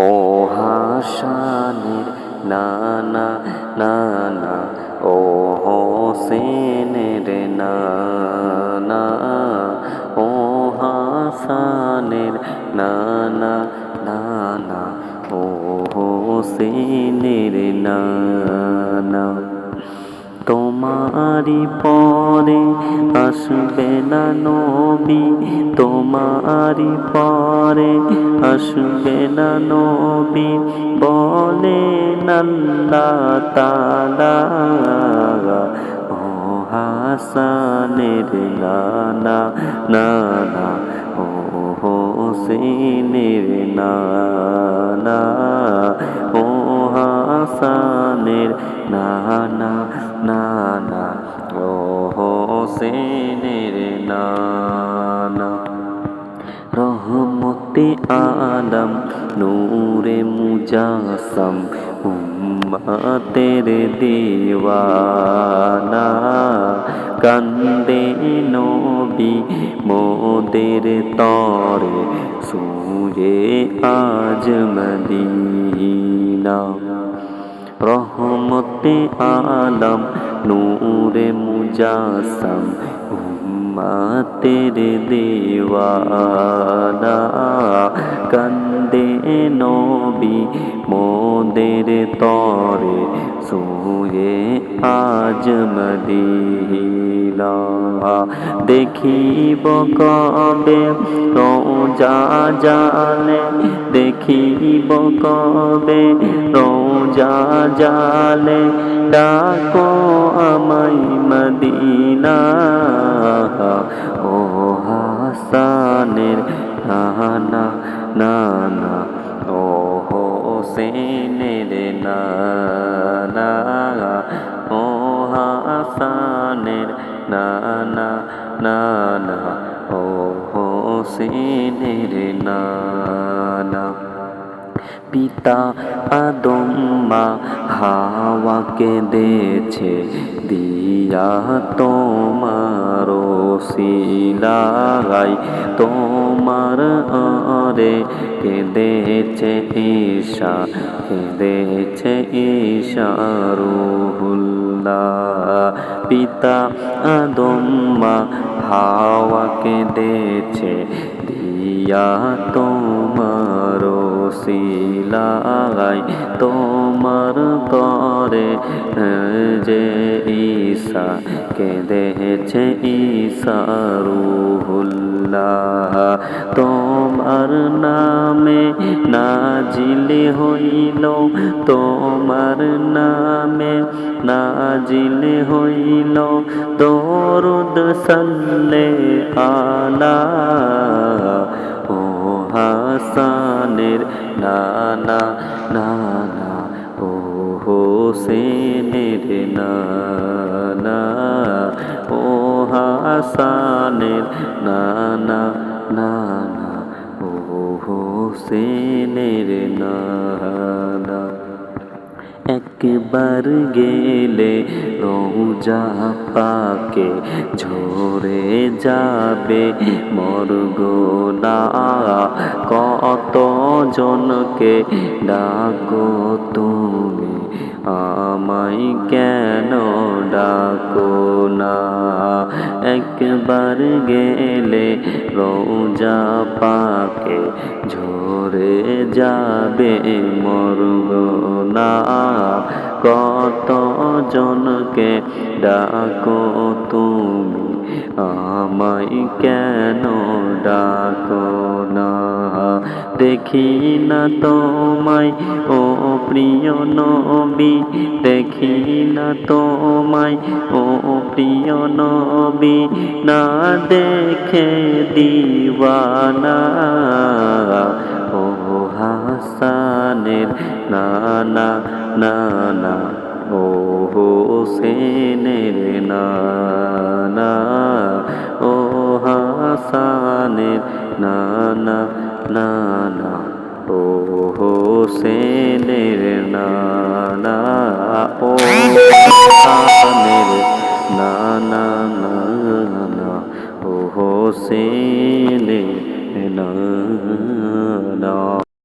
ও হাসানের নানা নানা, ও হোসেনের নানা, ও হাসানের নানা নানা, ও হোসেনের নানা। তোমারি পরে আসবে না নবী, তোমারি পরে আসবে না নবী, বলেন আল্লাহ তাআলা। ও হাসানের নানা নানা, ও হোসেনের নানা, ও হাসানের নানা নানা, ও হোসেনের নানা। রহমতে আলম নূরে মুজাসম, উম্মতের দিওয়ানা, কান্দে নবী মোদের তরে, শুয়ে আজ মদিনা। রহমতে আলম নূরে মুজাসম, উম্মতের দিওয়ানা, কান্দে নবী মোদের তরে, শুয়ে আজ মদিনা। দেখিব কবে রোজা জালে, দেখিব কবে রোজা জালে, ডাকো আমায় মদিনা। ও হাসানের নানা নানা, ও হোসেনের নানা, ও হাসানের নানা নানা, ও হোসেনের নানা। পিতা আদম মা হাওয়াকে দিয়েছে দিয়া তোমার ওসিলায়, তোমার আরে কেঁদেছে ঈশা, কেঁদেছে ঈশা রুহুল্লাহ। পিতা আদম মা হাওয়াকে দিয়েছে দিয়া তোমার ওসিলায়, তোমার তরে যে ঈশা কেঁদেছে ঈশা রুহুল্লাহ। তোমার নামে নাজিল হইল, তোমার নামে নাজিল হইল, দরুদ সাল্লে আলা। ও হাসানের নানা নানা, ও হোসেনের নানা, ও হাসানের নানা নানা, ও হোসেনের নানা। একবার গেলে রওজা পাকে ঝরে যাবে মরগোনা, কত জনকে ডাকো তুমি, আমায় কেন ডাকো না। একবার গেলে রওজা পাকে ঝরে যাবে মরগোনা, কত জনকে ডাকো তুমি, আমায় কেন ডাকো না। দেখি না তোমায় ও প্রিয় নবী, দেখি না তোমায় ও প্রিয় নবী, না দেখে দিওয়ানা। ও হাসানের নানা নানা, ও হোসেনের নানা, ও হাসানের নানা নানা, ও হোসেনের নানা, ও হাসানের নানা নানা, ও হোসেনের নানা।